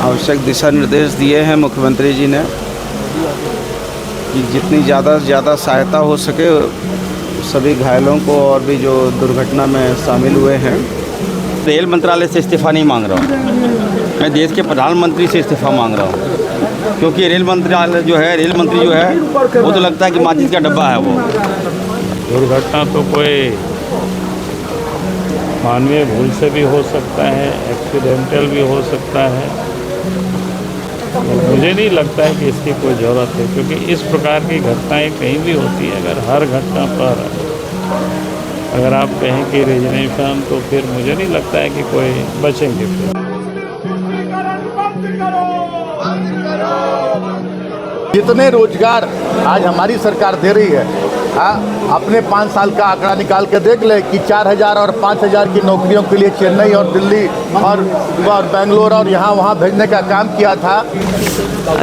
आवश्यक दिशा निर्देश दिए हैं मुख्यमंत्री जी ने कि जितनी ज़्यादा से ज़्यादा सहायता हो सके सभी घायलों को और भी जो दुर्घटना में शामिल हुए हैं। रेल मंत्रालय से इस्तीफ़ा नहीं मांग रहा हूँ, मैं देश के प्रधानमंत्री से इस्तीफ़ा मांग रहा हूँ, क्योंकि रेल मंत्रालय जो है, रेल मंत्री जो है वो तो लगता है कि माचिस का डब्बा है। वो दुर्घटना तो कोई मानवीय भूल से भी हो सकता है, एक्सीडेंटल भी हो सकता है। मुझे नहीं लगता है कि इसकी कोई ज़रूरत है, क्योंकि इस प्रकार की घटनाएं कहीं भी होती है। अगर हर घटना पर अगर आप कहें कि रिजर्वेशन, तो फिर मुझे नहीं लगता है कि कोई बचेंगे फिर। जितने रोजगार आज हमारी सरकार दे रही है, अपने 5 साल का आंकड़ा निकाल के देख ले कि 4000 और 5000 की नौकरियों के लिए चेन्नई और दिल्ली और बेंगलोर और यहाँ वहाँ भेजने का काम किया था।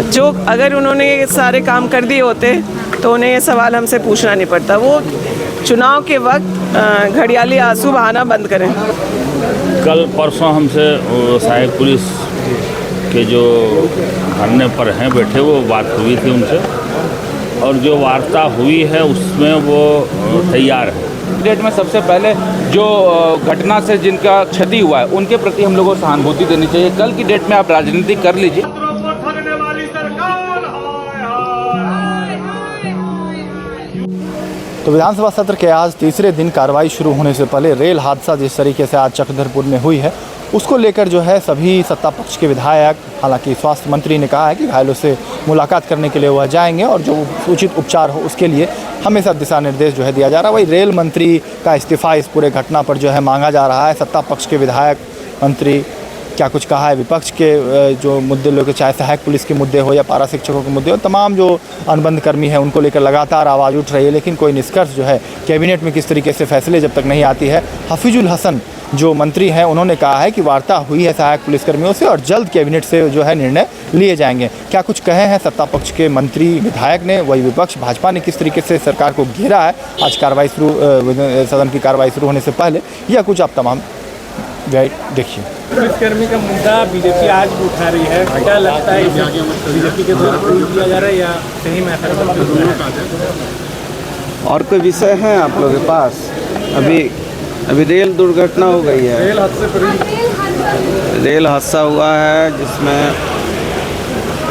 जो अगर उन्होंने ये सारे काम कर दिए होते तो उन्हें ये सवाल हमसे पूछना नहीं पड़ता। वो चुनाव के वक्त घड़ियाली आंसू बहाना बंद करें। कल परसों हमसे सहायक पुलिस के जो धरने पर हैं बैठे, वो बात हुई थी उनसे, और जो वार्ता हुई है उसमें वो तैयार है। देश में सबसे पहले जो घटना से जिनका क्षति हुआ है उनके प्रति हम लोगों को सहानुभूति देनी चाहिए। कल की डेट में आप राजनीति कर लीजिए। तो विधानसभा सत्र के आज तीसरे दिन कार्रवाई शुरू होने से पहले रेल हादसा जिस तरीके से आज चक्रधरपुर में हुई है, उसको लेकर जो है सभी सत्ता पक्ष के विधायक, हालांकि स्वास्थ्य मंत्री ने कहा है कि घायलों से मुलाकात करने के लिए वह जाएंगे और जो उचित उपचार हो उसके लिए हमेशा दिशा निर्देश जो है दिया जा रहा है। वही रेल मंत्री का इस्तीफ़ा इस पूरे घटना पर जो है मांगा जा रहा है। सत्ता पक्ष के विधायक, मंत्री क्या कुछ कहा है, विपक्ष के जो मुद्दे लोग, चाहे सहायक पुलिस के मुद्दे हो या पारा शिक्षकों के मुद्दे हो, तमाम जो अनुबंध कर्मी हैं उनको लेकर लगातार आवाज़ उठ रही है, लेकिन कोई निष्कर्ष जो है कैबिनेट में किस तरीके से फैसले जब तक नहीं आती है। हफीजुल हसन जो मंत्री हैं उन्होंने कहा है कि वार्ता हुई है सहायक पुलिसकर्मियों से और जल्द कैबिनेट से जो है निर्णय लिए जाएंगे। क्या कुछ कहे हैं सत्ता पक्ष के मंत्री, विधायक ने, वही विपक्ष भाजपा ने किस तरीके से सरकार को घेरा है आज कार्रवाई शुरू, सदन की कार्रवाई शुरू होने से पहले, यह कुछ आप तमाम देखिए। पुलिसकर्मी का मुद्दा बीजेपी आज भी उठा रही है, क्या लगता है बीजेपी के द्वारा किया जा रहा है या सही में ऐसा? और कोई विषय है आप लोगों के पास? अभी रेल दुर्घटना हो गई है, रेल हादसा हुआ है जिसमें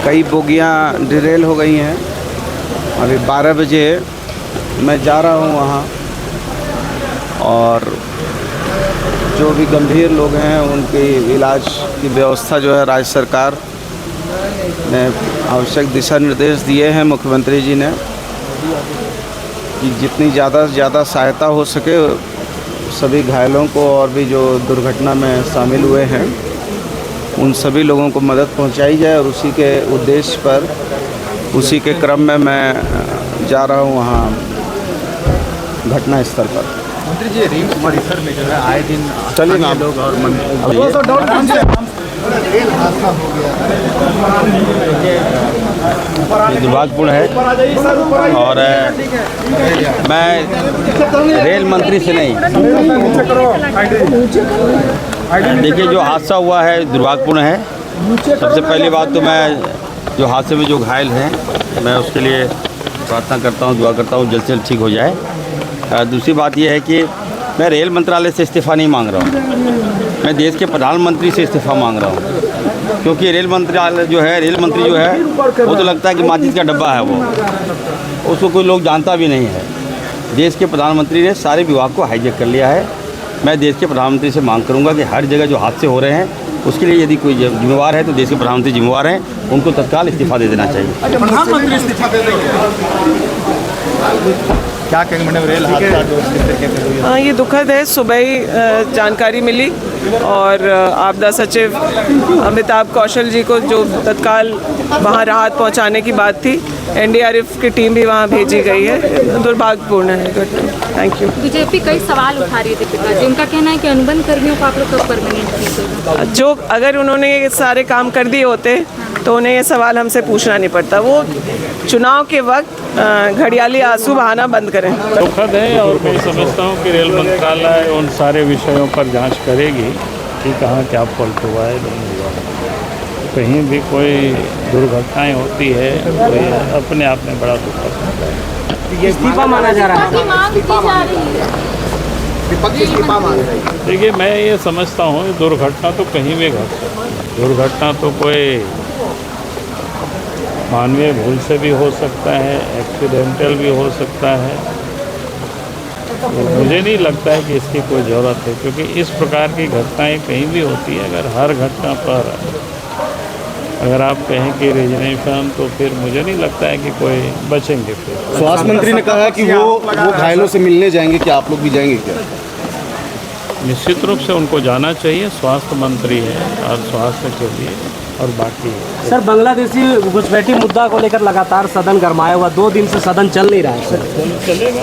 कई बोगियां डिरेल हो गई हैं। अभी 12 बजे मैं जा रहा हूं वहां, और जो भी गंभीर लोग हैं उनके इलाज की व्यवस्था जो है राज्य सरकार ने आवश्यक दिशा निर्देश दिए हैं मुख्यमंत्री जी ने कि जितनी ज़्यादा से ज़्यादा सहायता हो सके सभी घायलों को और भी जो दुर्घटना में शामिल हुए हैं उन सभी लोगों को मदद पहुंचाई जाए। और उसी के उद्देश्य पर, उसी के क्रम में मैं जा रहा हूं वहां घटना स्थल पर। मंत्री जी, रिम्स परिसर में जो है आए दिन चलिए ना लोग और दुर्भाग्यपूर्ण है, और मैं रेल मंत्री से नहीं, देखिए जो हादसा हुआ है दुर्भाग्यपूर्ण है। सबसे पहली बात तो मैं जो हादसे में जो घायल हैं मैं उसके लिए प्रार्थना करता हूँ, दुआ करता हूँ जल्द से जल्द ठीक हो जाए। दूसरी बात यह है कि मैं रेल मंत्रालय से इस्तीफ़ा नहीं मांग रहा हूँ, मैं देश के प्रधानमंत्री से इस्तीफ़ा मांग रहा हूँ, क्योंकि रेल मंत्रालय जो है, रेल मंत्री जो है वो तो लगता है कि माचिस का डब्बा है। वो उसको कोई लोग जानता भी नहीं है। देश के प्रधानमंत्री ने सारे विभाग को हाईजैक कर लिया है। मैं देश के प्रधानमंत्री से मांग करूँगा कि हर जगह जो हादसे हो रहे हैं उसके लिए यदि कोई जिम्मेवार है तो देश के प्रधानमंत्री जिम्मेवार हैं, उनको तत्काल इस्तीफ़ा दे देना चाहिए। प्रधानमंत्री इस्तीफा दे देंगे, क्या कहेंगे मैडम? रेल हादसा जो किस तरीके से हुई है? ये दुखद है। सुबह ही जानकारी मिली और आपदा सचिव अमिताभ कौशल जी को जो तत्काल वहाँ राहत पहुँचाने की बात थी, एनडीआरएफ की टीम भी वहाँ भेजी गई है। दुर्भाग्यपूर्ण है घटना। Thank you. बीजेपी कई सवाल उठा रही थी पिता जी, उनका कहना है कि अनुबंध कर्मियों को आप लोग कब परमानेंट, जो अगर उन्होंने ये सारे काम कर दिए होते तो उन्हें ये सवाल हमसे पूछना नहीं पड़ता। वो चुनाव के वक्त घड़ियाली आंसू बहाना बंद करें। दुखद है, और मैं समझता हूँ कि रेल मंत्रालय उन सारे विषयों पर जांच करेगी कि कहाँ क्या फॉल्ट हुआ है, नहीं हुआ। कहीं भी कोई दुर्घटनाएं होती है तो ये अपने आप में बड़ा दुख होता है। ये इस्तीफा माना जा रहा है। विपक्ष इस्तीफा मांग रही है। देखिए, मैं ये समझता हूँ दुर्घटना तो कहीं भी घट सकती है। दुर्घटना तो कोई मानवीय भूल से भी हो सकता है, एक्सीडेंटल भी हो सकता है। तो मुझे नहीं लगता है कि इसकी कोई ज़रूरत है, क्योंकि इस प्रकार की घटनाएं कहीं भी होती है। अगर हर घटना पर अगर आप कहें कि रिजर्वेशन, तो फिर मुझे नहीं लगता है कि कोई बचेंगे। फिर स्वास्थ्य मंत्री ने कहा है कि वो घायलों से मिलने जाएंगे, क्या आप लोग भी जाएंगे क्या? निश्चित रूप से उनको जाना चाहिए, स्वास्थ्य मंत्री है और स्वास्थ्य के लिए और बाकी। सर, बांग्लादेशी घुसपैठी मुद्दा को लेकर लगातार सदन गरमाया हुआ, 2 दिन से सदन चल नहीं रहा है सर। चलेगा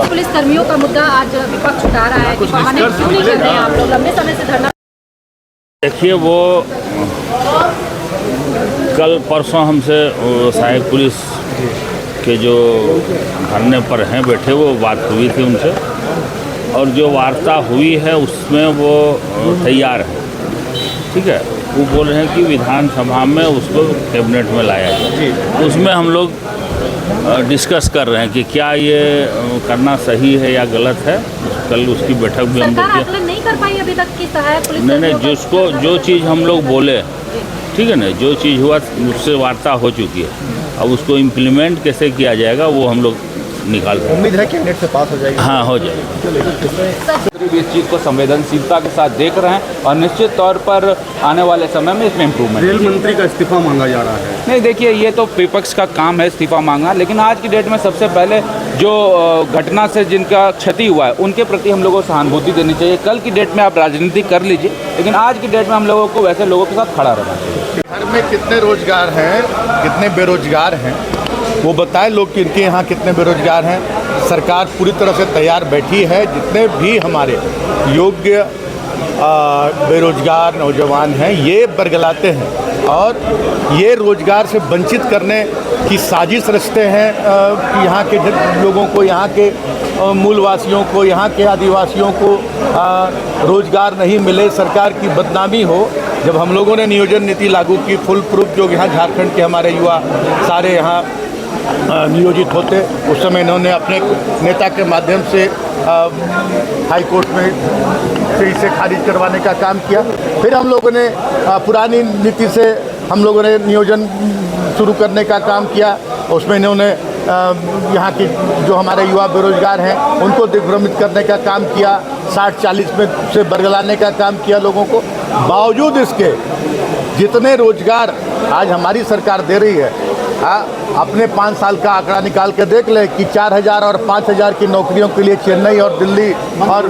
पुलिस कर्मियों का मुद्दा आज विपक्ष उठा रहा है कि बहाने क्यों नहीं कर रहे हैं आप लोग, लंबे समय से धरना। देखिए, वो कल परसों हमसे सहायक पुलिस के जो धरने पर हैं बैठे, वो बात हुई थी उनसे, और जो वार्ता हुई है उसमें वो तैयार है। ठीक है, वो बोल रहे हैं कि विधानसभा में उसको कैबिनेट में लाया जाए। उसमें हम लोग डिस्कस कर रहे हैं कि क्या ये करना सही है या गलत है। कल उसकी बैठक भी हम सरकार आकलन नहीं कर पाई अभी तक कि सहायक पुलिस। नहीं, जिसको जो चीज़ हम लोग बोले, ठीक है ना, जो चीज़ हुआ उससे वार्ता हो चुकी है। अब उसको इम्प्लीमेंट कैसे किया जाएगा वो हम लोग निकाल रहे हैं। उम्मीद है कैबिनेट से पास हो जाएगी। हाँ, हो जाएगा। भी इस चीज़ को संवेदनशीलता के साथ देख रहे हैं और निश्चित तौर पर आने वाले समय में इसमें इम्प्रूवमेंट। रेल मंत्री का इस्तीफा मांगा जा रहा है। नहीं, देखिए, ये तो विपक्ष का काम है इस्तीफा मांगना, लेकिन आज की डेट में सबसे पहले जो घटना से जिनका क्षति हुआ है उनके प्रति हम लोगों को सहानुभूति देनी चाहिए। कल की डेट में आप राजनीति कर लीजिए, लेकिन आज की डेट में हम लोगों को वैसे लोगों के साथ खड़ा रहना चाहिए। घर में कितने रोजगार हैं, कितने बेरोजगार हैं, वो बताएं लोग कि इनके यहाँ कितने बेरोजगार हैं। सरकार पूरी तरह से तैयार बैठी है। जितने भी हमारे योग्य बेरोजगार नौजवान हैं, ये बरगलाते हैं और ये रोजगार से वंचित करने की साजिश रचते हैं कि यहाँ के लोगों को, यहाँ के मूलवासियों को, यहाँ के आदिवासियों को रोजगार नहीं मिले, सरकार की बदनामी हो। जब हम लोगों ने नियोजन नीति लागू की, फुल प्रूफ, जो यहाँ झारखंड के हमारे युवा सारे यहाँ नियोजित होते, उस समय इन्होंने अपने नेता के माध्यम से हाई कोर्ट में से इसे खारिज करवाने का काम किया। फिर हम लोगों ने पुरानी नीति से हम लोगों ने नियोजन शुरू करने का काम किया। उसमें इन्होंने यहाँ के जो हमारे युवा बेरोजगार हैं उनको दिग्भ्रमित करने का काम किया, 60-40 में से बरगलाने का काम किया लोगों को। बावजूद इसके जितने रोजगार आज हमारी सरकार दे रही है, अपने 5 साल का आंकड़ा निकाल के देख ले कि 4000 और 5000 की नौकरियों के लिए चेन्नई और दिल्ली और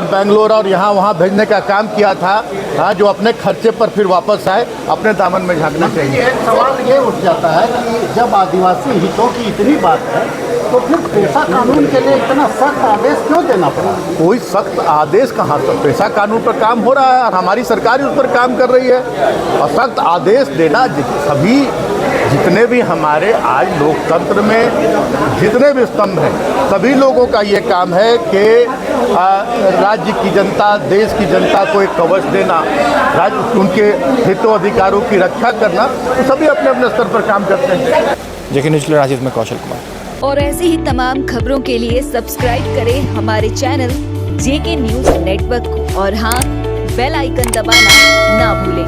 बेंगलोर और यहाँ वहाँ भेजने का काम किया था, जो अपने खर्चे पर फिर वापस आए, अपने दामन में झांकना चाहिए। एक सवाल ये उठ जाता है कि जब आदिवासी हितों की इतनी बात है तो फिर पेशा कानून के लिए इतना सख्त आदेश क्यों देना पड़ा? कोई सख्त आदेश कहाँ, तो पेशा कानून पर काम हो रहा है और हमारी सरकार उस पर काम कर रही है। और सख्त आदेश देना सभी जितने भी हमारे आज लोकतंत्र में जितने भी स्तंभ हैं, सभी लोगों का ये काम है कि राज्य की जनता, देश की जनता को एक कवच देना, उनके हितों अधिकारों की रक्षा करना, तो सभी अपने अपने स्तर पर काम करते हैं। जेके न्यूज़ राजेश में कौशल कुमार। और ऐसी ही तमाम खबरों के लिए सब्सक्राइब करें हमारे चैनल जेके न्यूज़ नेटवर्क को, और हाँ, बेल आइकन दबाना ना भूलें।